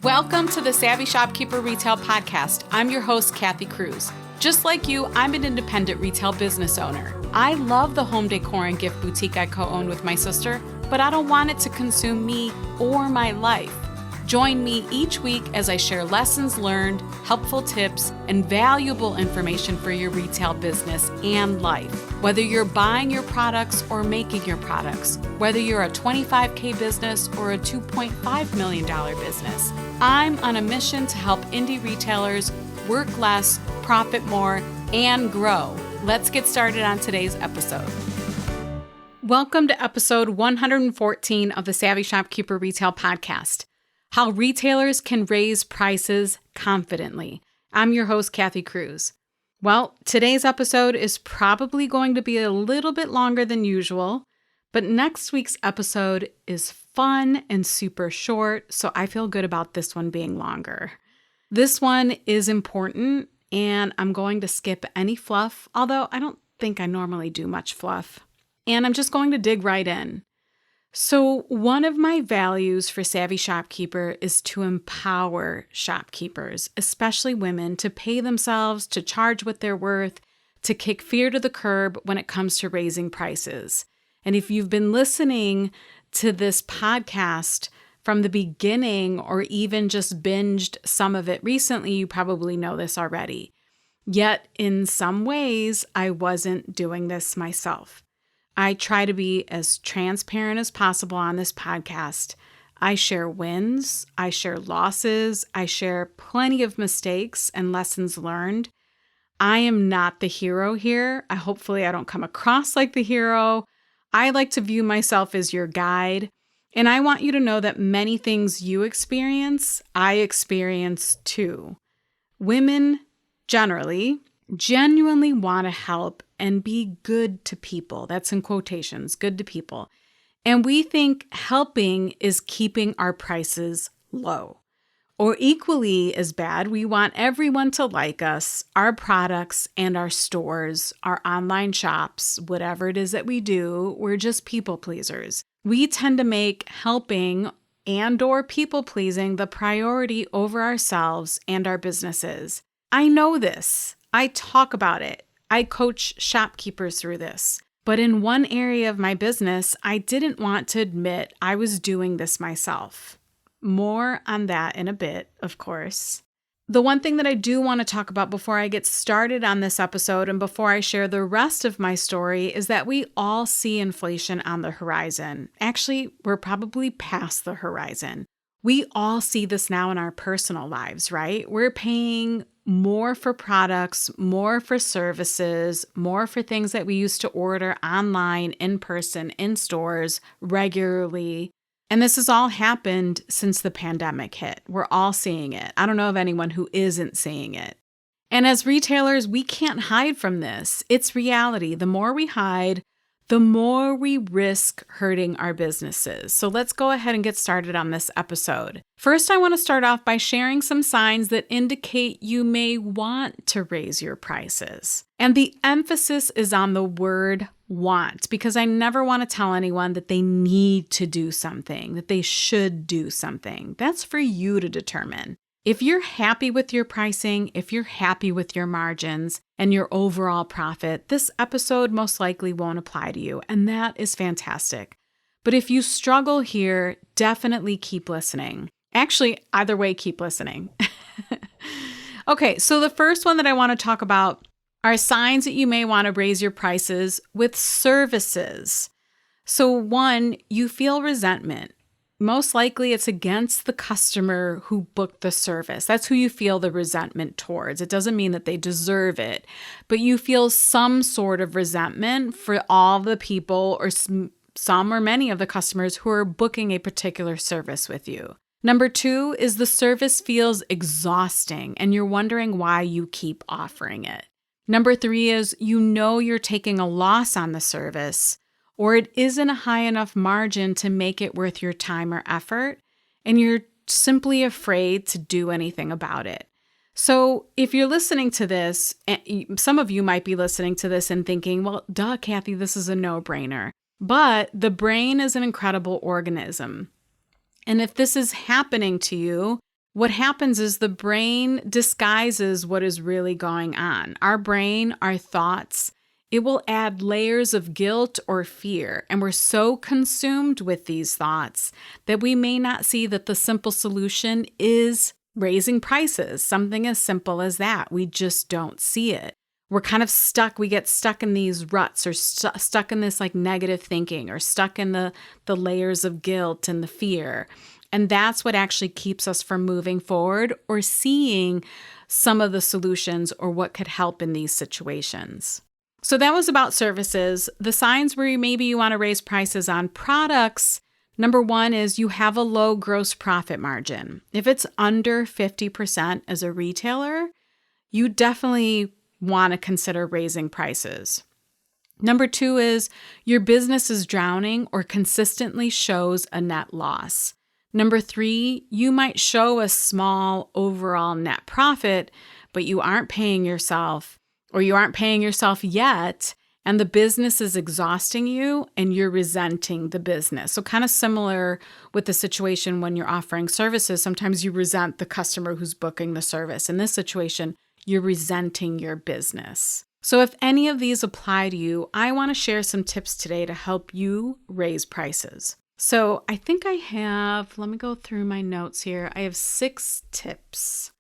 Welcome to the Savvy Shopkeeper Retail Podcast. I'm your host, Kathy Cruz. Just like you, I'm an independent retail business owner. I love the home decor and gift boutique I co-own with my sister, but I don't want it to consume me or my life. Join me each week as I share lessons learned, helpful tips, and valuable information for your retail business and life. Whether you're buying your products or making your products, whether you're a $25K business or a $2.5 million business, I'm on a mission to help indie retailers work less, profit more, and grow. Let's get started on today's episode. Welcome to episode 114 of the Savvy Shopkeeper Retail Podcast. How retailers can raise prices confidently. I'm your host, Kathy Cruz. Well, today's episode is probably going to be a little bit longer than usual, but next week's episode is fun and super short, so I feel good about this one being longer. This one is important, and I'm going to skip any fluff, although I don't think I normally do much fluff. And I'm just going to dig right in. So one of my values for Savvy Shopkeeper is to empower shopkeepers, especially women, to pay themselves, to charge what they're worth, to kick fear to the curb when it comes to raising prices. And if you've been listening to this podcast from the beginning or even just binged some of it recently, you probably know this already. Yet in some ways, I wasn't doing this myself. I try to be as transparent as possible on this podcast. I share wins, I share losses, I share plenty of mistakes and lessons learned. I am not the hero here. Hopefully I don't come across like the hero. I like to view myself as your guide. And I want you to know that many things you experience, I experience too. Women generally genuinely want to help and be good to people. That's in quotations, good to people. And we think helping is keeping our prices low. Or equally as bad, we want everyone to like us, our products and our stores, our online shops, whatever it is that we do. We're just people pleasers. We tend to make helping and or people pleasing the priority over ourselves and our businesses. I know this. I talk about it. I coach shopkeepers through this. But in one area of my business, I didn't want to admit I was doing this myself. More on that in a bit, of course. The one thing that I do want to talk about before I get started on this episode and before I share the rest of my story is that we all see inflation on the horizon. Actually, we're probably past the horizon. We all see this now in our personal lives, right? We're paying more for products, more for services, more for things that we used to order online, in person, in stores regularly. And this has all happened since the pandemic hit. We're all seeing it. I don't know of anyone who isn't seeing it. And as retailers, we can't hide from this. It's reality. The more we hide, the more we risk hurting our businesses. So let's go ahead and get started on this episode. First, I want to start off by sharing some signs that indicate you may want to raise your prices. And the emphasis is on the word want, because I never want to tell anyone that they need to do something, that they should do something. That's for you to determine. If you're happy with your pricing, if you're happy with your margins and your overall profit, this episode most likely won't apply to you, and that is fantastic. But if you struggle here, definitely keep listening. Actually, either way, keep listening. Okay, so the first one that I want to talk about are signs that you may want to raise your prices with services. So one, you feel resentment. Most likely it's against the customer who booked the service. That's who you feel the resentment towards. It doesn't mean that they deserve it, but you feel some sort of resentment for all the people or some or many of the customers who are booking a particular service with you. Number two is the service feels exhausting and you're wondering why you keep offering it. Number three is you know you're taking a loss on the service, or it isn't a high enough margin to make it worth your time or effort, and you're simply afraid to do anything about it. So if you're listening to this, some of you might be listening to this and thinking, well, duh, Kathy, this is a no-brainer. But the brain is an incredible organism. And if this is happening to you, what happens is the brain disguises what is really going on. Our brain, our thoughts, it will add layers of guilt or fear. And we're so consumed with these thoughts that we may not see that the simple solution is raising prices, something as simple as that. We just don't see it. We're kind of stuck. We get stuck in these ruts or stuck in this like negative thinking or stuck in the layers of guilt and the fear. And that's what actually keeps us from moving forward or seeing some of the solutions or what could help in these situations. So that was about services. The signs where maybe you want to raise prices on products, number one is you have a low gross profit margin. If it's under 50% as a retailer, you definitely want to consider raising prices. Number two is your business is drowning or consistently shows a net loss. Number three, you might show a small overall net profit, but you aren't paying yourself or you aren't paying yourself yet, and the business is exhausting you and you're resenting the business. So kind of similar with the situation when you're offering services, sometimes you resent the customer who's booking the service. In this situation, you're resenting your business. So if any of these apply to you, I want to share some tips today to help you raise prices. So I think let me go through my notes here. I have 6 tips.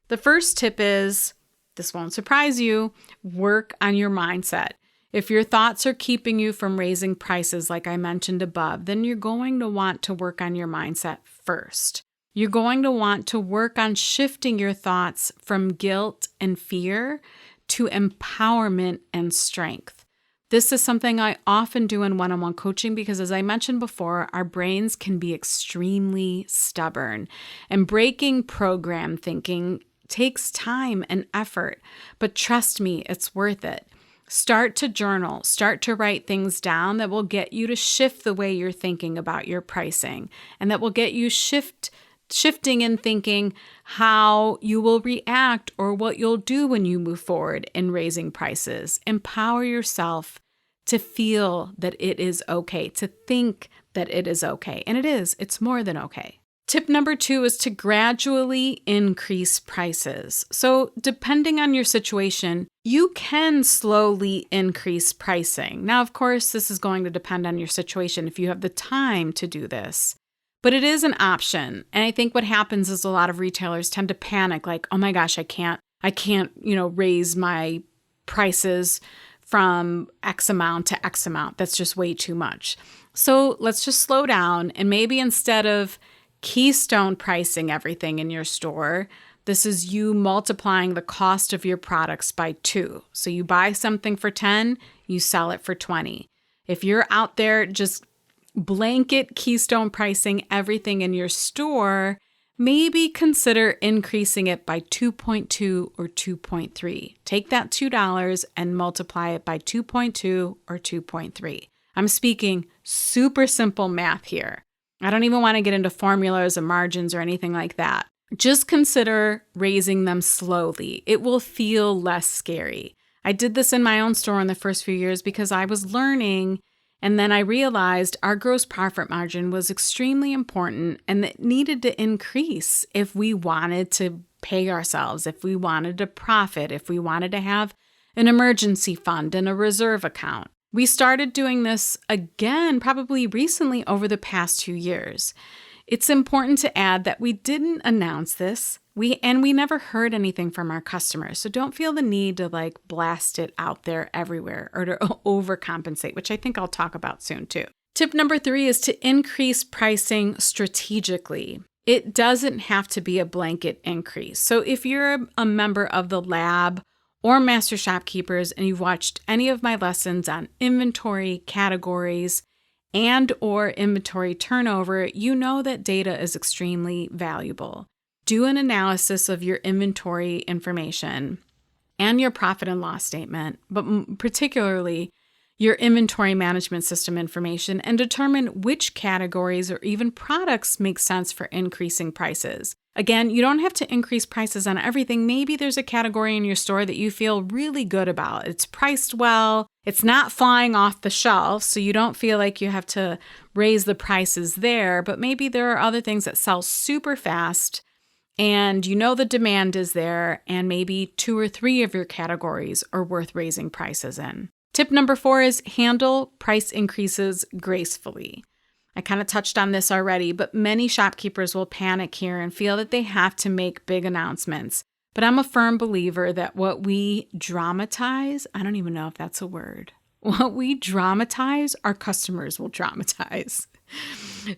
The first tip is, this won't surprise you, work on your mindset. If your thoughts are keeping you from raising prices, like I mentioned above, then you're going to want to work on your mindset first. You're going to want to work on shifting your thoughts from guilt and fear to empowerment and strength. This is something I often do in one-on-one coaching because, as I mentioned before, our brains can be extremely stubborn, and breaking program thinking takes time and effort, but trust me, it's worth it. Start to journal, start to write things down that will get you to shift the way you're thinking about your pricing, and that will get you shifting and thinking how you will react or what you'll do when you move forward in raising prices. Empower yourself to feel that it is okay, to think that it is okay. And it is, it's more than okay. Tip number 2 is to gradually increase prices. So depending on your situation, you can slowly increase pricing. Now, of course, this is going to depend on your situation if you have the time to do this. But it is an option. And I think what happens is a lot of retailers tend to panic like, oh my gosh, I can't, raise my prices from X amount to X amount. That's just way too much. So let's just slow down. And maybe instead of keystone pricing everything in your store, this is you multiplying the cost of your products by 2. So you buy something for 10, you sell it for 20. If you're out there just blanket keystone pricing everything in your store, maybe consider increasing it by 2.2 or 2.3. Take that $2 and multiply it by 2.2 or 2.3. I'm speaking super simple math here. I don't even want to get into formulas and margins or anything like that. Just consider raising them slowly. It will feel less scary. I did this in my own store in the first few years because I was learning, and then I realized our gross profit margin was extremely important and it needed to increase if we wanted to pay ourselves, if we wanted to profit, if we wanted to have an emergency fund and a reserve account. We started doing this again probably recently over the past 2 years. It's important to add that we didn't announce this. We never heard anything from our customers. So don't feel the need to blast it out there everywhere or to overcompensate, which I think I'll talk about soon too. Tip number 3 is to increase pricing strategically. It doesn't have to be a blanket increase. So if you're a member of the lab or Master Shopkeepers and you've watched any of my lessons on inventory categories and or inventory turnover, you know that data is extremely valuable. Do an analysis of your inventory information and your profit and loss statement, but particularly your inventory management system information, and determine which categories or even products make sense for increasing prices. Again, you don't have to increase prices on everything. Maybe there's a category in your store that you feel really good about. It's priced well. It's not flying off the shelf, so you don't feel like you have to raise the prices there. But maybe there are other things that sell super fast and you know the demand is there, and maybe 2 or 3 of your categories are worth raising prices in. Tip number 4 is handle price increases gracefully. I kind of touched on this already, but many shopkeepers will panic here and feel that they have to make big announcements. But I'm a firm believer that what we dramatize, I don't even know if that's a word. What we dramatize, our customers will dramatize.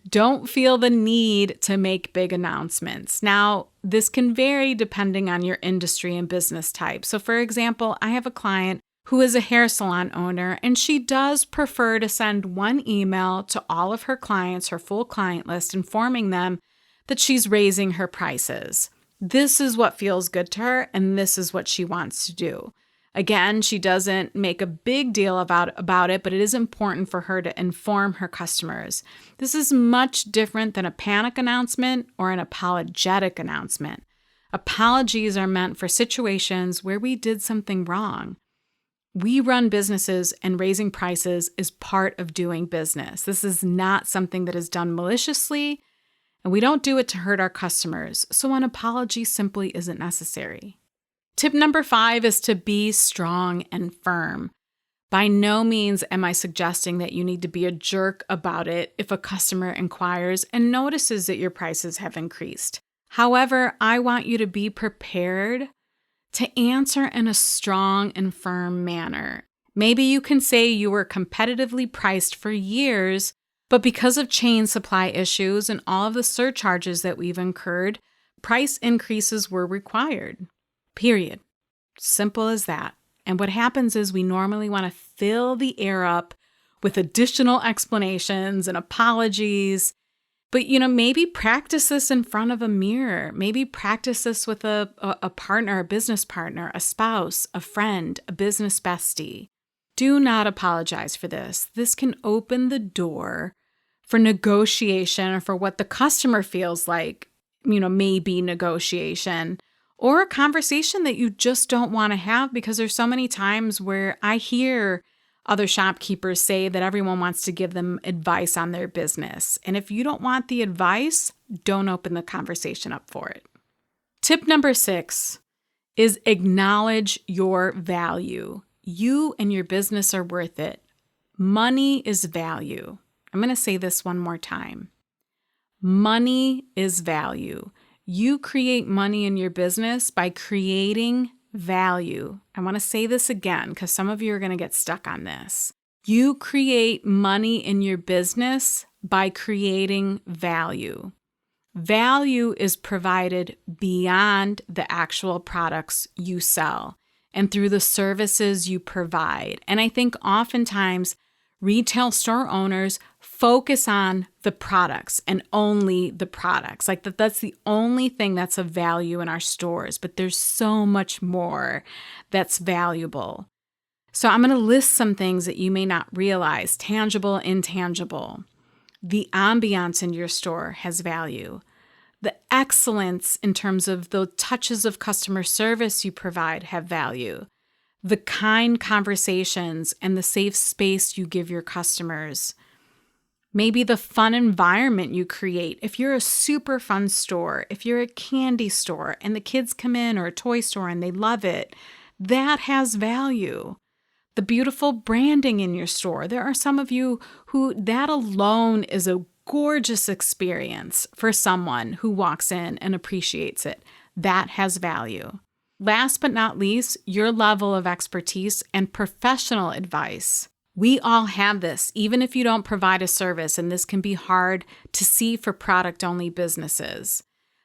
Don't feel the need to make big announcements. Now, this can vary depending on your industry and business type. So for example, I have a client who is a hair salon owner, and she does prefer to send one email to all of her clients, her full client list, informing them that she's raising her prices. This is what feels good to her, and this is what she wants to do. Again, she doesn't make a big deal about it, but it is important for her to inform her customers. This is much different than a panic announcement or an apologetic announcement. Apologies are meant for situations where we did something wrong. We run businesses, and raising prices is part of doing business. This is not something that is done maliciously, and we don't do it to hurt our customers. So an apology simply isn't necessary. Tip number 5 is to be strong and firm. By no means am I suggesting that you need to be a jerk about it if a customer inquires and notices that your prices have increased. However, I want you to be prepared to answer in a strong and firm manner. Maybe you can say you were competitively priced for years, but because of chain supply issues and all of the surcharges that we've incurred, price increases were required. Period. Simple as that. And what happens is we normally want to fill the air up with additional explanations and apologies. But, maybe practice this in front of a mirror. Maybe practice this with a partner, a business partner, a spouse, a friend, a business bestie. Do not apologize for this. This can open the door for negotiation or for what the customer feels like, may be negotiation, or a conversation that you just don't want to have, because there's so many times where I hear other shopkeepers say that everyone wants to give them advice on their business. And if you don't want the advice, don't open the conversation up for it. Tip number 6 is acknowledge your value. You and your business are worth it. Money is value. I'm going to say this one more time. Money is value. You create money in your business by creating value. I want to say this again because some of you are going to get stuck on this. You create money in your business by creating value. Value is provided beyond the actual products you sell and through the services you provide. And I think oftentimes retail store owners focus on the products and only the products. Like that's the only thing that's of value in our stores, but there's so much more that's valuable. So I'm going to list some things that you may not realize, tangible, intangible. The ambiance in your store has value. The excellence in terms of the touches of customer service you provide have value. The kind conversations and the safe space you give your customers. Maybe the fun environment you create. If you're a super fun store, if you're a candy store and the kids come in, or a toy store and they love it, that has value. The beautiful branding in your store. There are some of you who that alone is a gorgeous experience for someone who walks in and appreciates it. That has value. Last but not least, your level of expertise and professional advice. We all have this, even if you don't provide a service, and this can be hard to see for product-only businesses.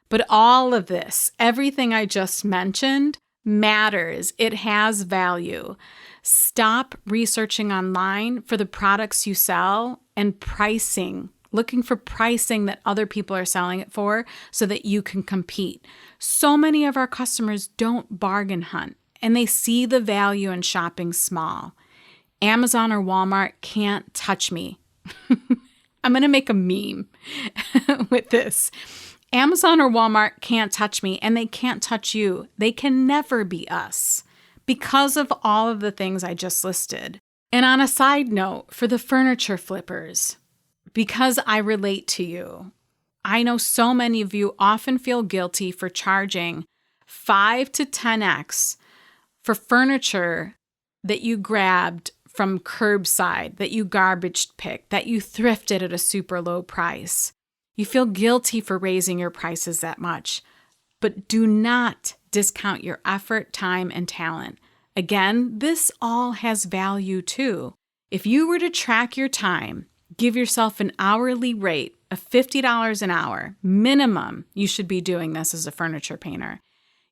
But all of this, everything I just mentioned, matters. It has value. Stop researching online for the products you sell and pricing, looking for pricing that other people are selling it for so that you can compete. So many of our customers don't bargain hunt, and they see the value in shopping small. Amazon or Walmart can't touch me. I'm going to make a meme with this. Amazon or Walmart can't touch me, and they can't touch you. They can never be us because of all of the things I just listed. And on a side note, for the furniture flippers, because I relate to you, I know so many of you often feel guilty for charging 5 to 10x for furniture that you grabbed from curbside, that you garbage picked, that you thrifted at a super low price. You feel guilty for raising your prices that much, but do not discount your effort, time, and talent. Again, this all has value too. If you were to track your time, give yourself an hourly rate of $50 an hour, minimum, you should be doing this as a furniture painter.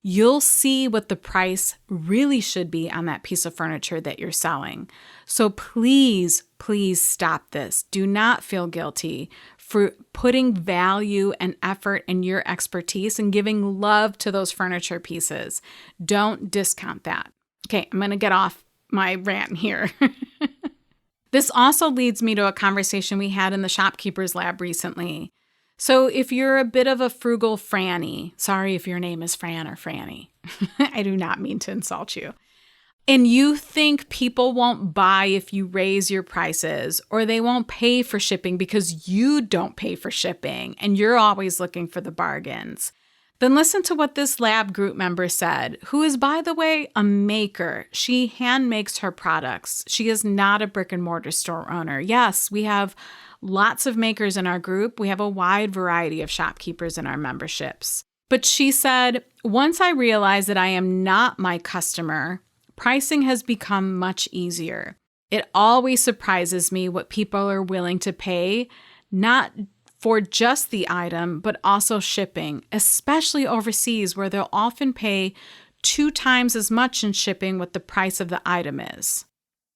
You'll see what the price really should be on that piece of furniture that you're selling. So please, please stop this. Do not feel guilty for putting value and effort in your expertise and giving love to those furniture pieces. Don't discount that. Okay, I'm going to get off my rant here. This also leads me to a conversation we had in the Shopkeepers Lab recently. So if you're a bit of a frugal Franny, sorry if your name is Fran or Franny, I do not mean to insult you, and you think people won't buy if you raise your prices, or they won't pay for shipping because you don't pay for shipping and you're always looking for the bargains, then listen to what this lab group member said, who is, by the way, a maker. She hand makes her products. She is not a brick and mortar store owner. Yes, we have lots of makers in our group. We have a wide variety of shopkeepers in our memberships. But she said, once I realized that I am not my customer, pricing has become much easier. It always surprises me what people are willing to pay, not for just the item, but also shipping, especially overseas where they'll often pay 2 times as much in shipping what the price of the item is.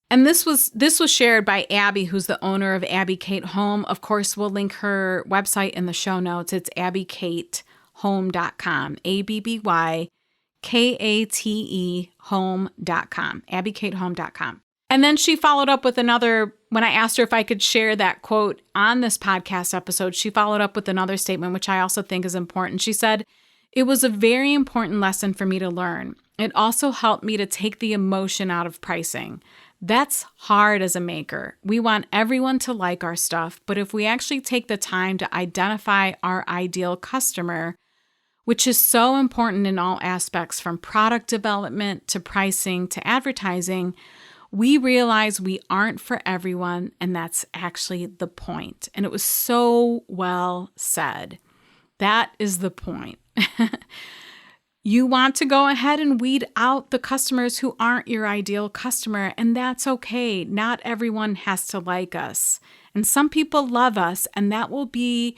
And this was shared by Abby, who's the owner of Abby Kate Home. Of course, we'll link her website in the show notes. It's abbykatehome.com, ABBYKATE home.com, abbykatehome.com. And then she followed up with another, when I asked her if I could share that quote on this podcast episode, she followed up with another statement, which I also think is important. She said, "It was a very important lesson for me to learn. It also helped me to take the emotion out of pricing. That's hard as a maker. We want everyone to like our stuff, but if we actually take the time to identify our ideal customer, which is so important in all aspects from product development to pricing to advertising, we realize we aren't for everyone, and that's actually the point." And it was so well said. That is the point. You want to go ahead and weed out the customers who aren't your ideal customer, and that's okay. Not everyone has to like us. And some people love us, and that will be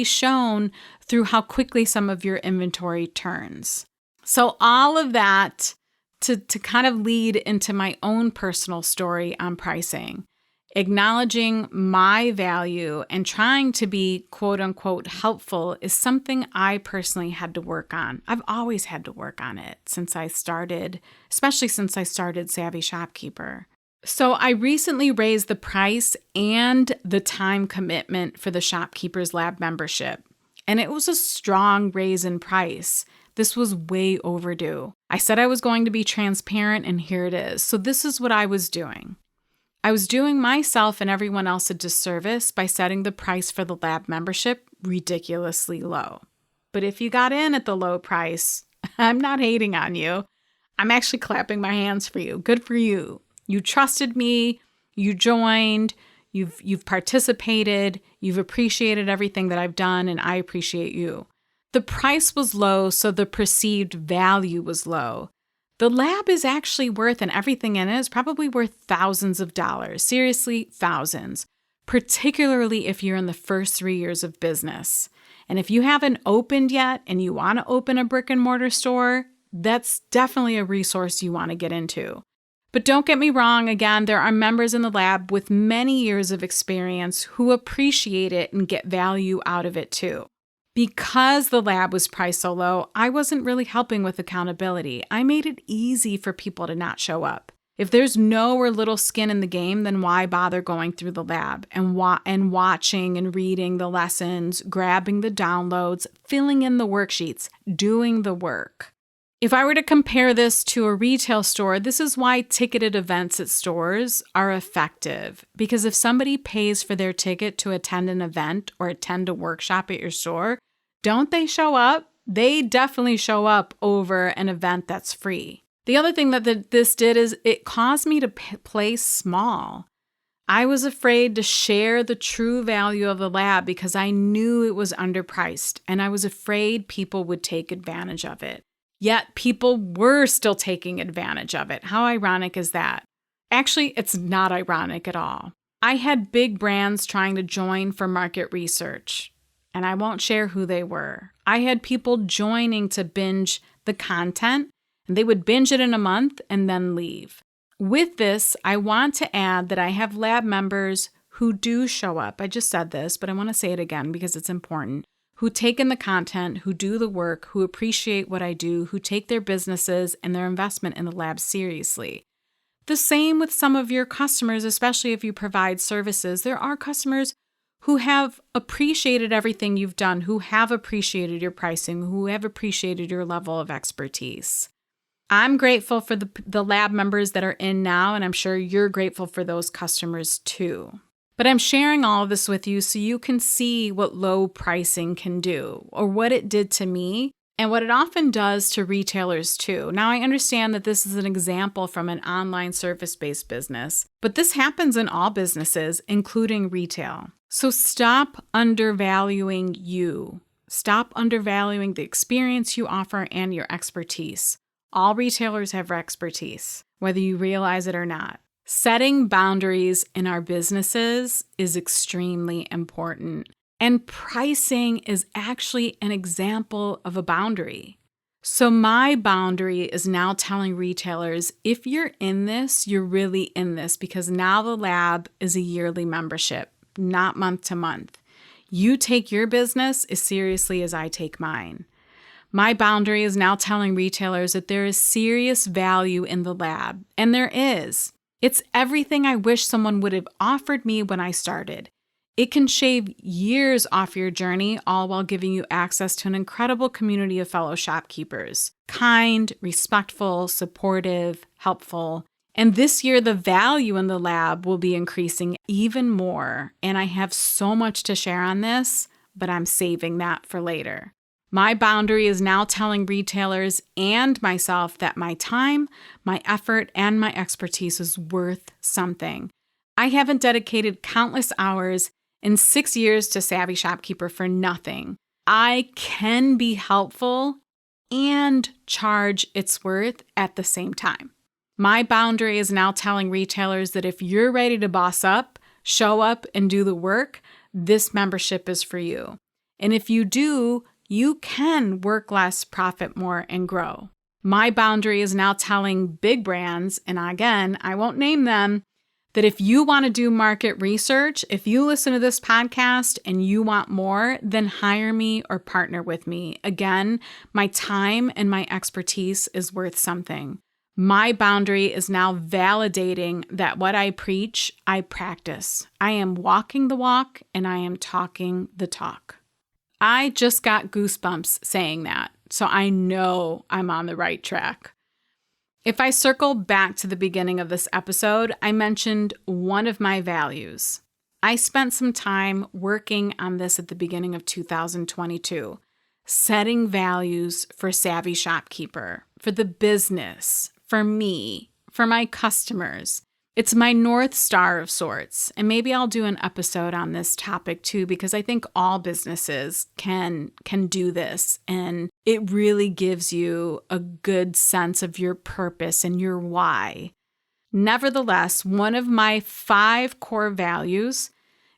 shown through how quickly some of your inventory turns. So all of that to kind of lead into my own personal story on pricing, acknowledging my value and trying to be quote unquote helpful is something I personally had to work on. I've always had to work on it especially since I started Savvy Shopkeeper. So I recently raised the price and the time commitment for the Shopkeepers Lab membership, and it was a strong raise in price. This was way overdue. I said I was going to be transparent, and here it is. So this is what I was doing. I was doing myself and everyone else a disservice by setting the price for the lab membership ridiculously low. But if you got in at the low price, I'm not hating on you. I'm actually clapping my hands for you. Good for you. You trusted me. You joined. You've participated. You've appreciated everything that I've done, and I appreciate you. The price was low, so the perceived value was low. The lab is actually worth, and everything in it is probably worth thousands of dollars. Seriously, thousands. Particularly if you're in the first 3 years of business. And if you haven't opened yet and you want to open a brick and mortar store, that's definitely a resource you want to get into. But don't get me wrong, again, there are members in the lab with many years of experience who appreciate it and get value out of it too. Because the lab was priced so low, I wasn't really helping with accountability. I made it easy for people to not show up. If there's no or little skin in the game, then why bother going through the lab and watching and reading the lessons, grabbing the downloads, filling in the worksheets, doing the work? If I were to compare this to a retail store, this is why ticketed events at stores are effective. Because if somebody pays for their ticket to attend an event or attend a workshop at your store, don't they show up? They definitely show up over an event that's free. The other thing that this did is it caused me to play small. I was afraid to share the true value of the lab because I knew it was underpriced, and I was afraid people would take advantage of it. Yet people were still taking advantage of it. How ironic is that? Actually, it's not ironic at all. I had big brands trying to join for market research, and I won't share who they were. I had people joining to binge the content, and they would binge it in a month and then leave. With this, I want to add that I have lab members who do show up. I just said this, but I want to say it again because it's important. Who take in the content, who do the work, who appreciate what I do, who take their businesses and their investment in the lab seriously. The same with some of your customers, especially if you provide services. There are customers who have appreciated everything you've done, who have appreciated your pricing, who have appreciated your level of expertise. I'm grateful for the lab members that are in now, and I'm sure you're grateful for those customers too. But I'm sharing all of this with you so you can see what low pricing can do, or what it did to me, and what it often does to retailers too. Now, I understand that this is an example from an online service-based business, but this happens in all businesses, including retail. So stop undervaluing you. Stop undervaluing the experience you offer and your expertise. All retailers have expertise, whether you realize it or not. Setting boundaries in our businesses is extremely important, and pricing is actually an example of a boundary. So my boundary is now telling retailers, if you're in this, you're really in this, because now the lab is a yearly membership, not month to month. You take your business as seriously as I take mine. My boundary is now telling retailers that there is serious value in the lab, and there is. It's everything I wish someone would have offered me when I started. It can shave years off your journey, all while giving you access to an incredible community of fellow shopkeepers. Kind, respectful, supportive, helpful. And this year, the value in the lab will be increasing even more. And I have so much to share on this, but I'm saving that for later. My boundary is now telling retailers and myself that my time, my effort, and my expertise is worth something. I haven't dedicated countless hours in 6 years to Savvy Shopkeeper for nothing. I can be helpful and charge its worth at the same time. My boundary is now telling retailers that if you're ready to boss up, show up, and do the work, this membership is for you. And if you do, you can work less, profit more, and grow. My boundary is now telling big brands, and again, I won't name them, that if you want to do market research, if you listen to this podcast and you want more, then hire me or partner with me. Again, my time and my expertise is worth something. My boundary is now validating that what I preach, I practice. I am walking the walk and I am talking the talk. I just got goosebumps saying that, so I know I'm on the right track. If I circle back to the beginning of this episode, I mentioned one of my values. I spent some time working on this at the beginning of 2022, setting values for Savvy Shopkeeper, for the business, for me, for my customers. It's my North Star of sorts, and maybe I'll do an episode on this topic too, because I think all businesses can do this, and it really gives you a good sense of your purpose and your why. Nevertheless, one of my 5 core values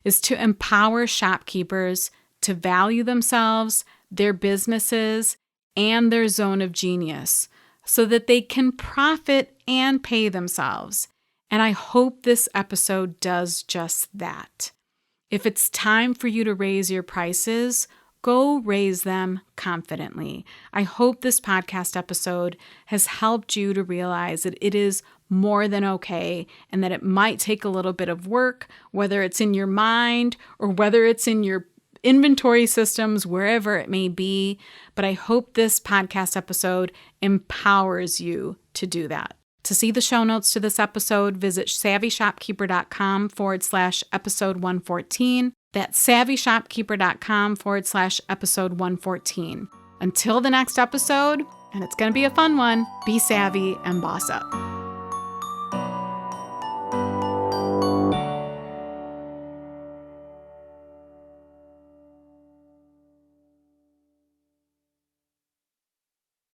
is to empower shopkeepers to value themselves, their businesses, and their zone of genius so that they can profit and pay themselves. And I hope this episode does just that. If it's time for you to raise your prices, go raise them confidently. I hope this podcast episode has helped you to realize that it is more than okay and that it might take a little bit of work, whether it's in your mind or whether it's in your inventory systems, wherever it may be. But I hope this podcast episode empowers you to do that. To see the show notes to this episode, visit savvyshopkeeper.com/episode 114. That's savvyshopkeeper.com/episode 114. Until the next episode, and it's going to be a fun one, be savvy and boss up.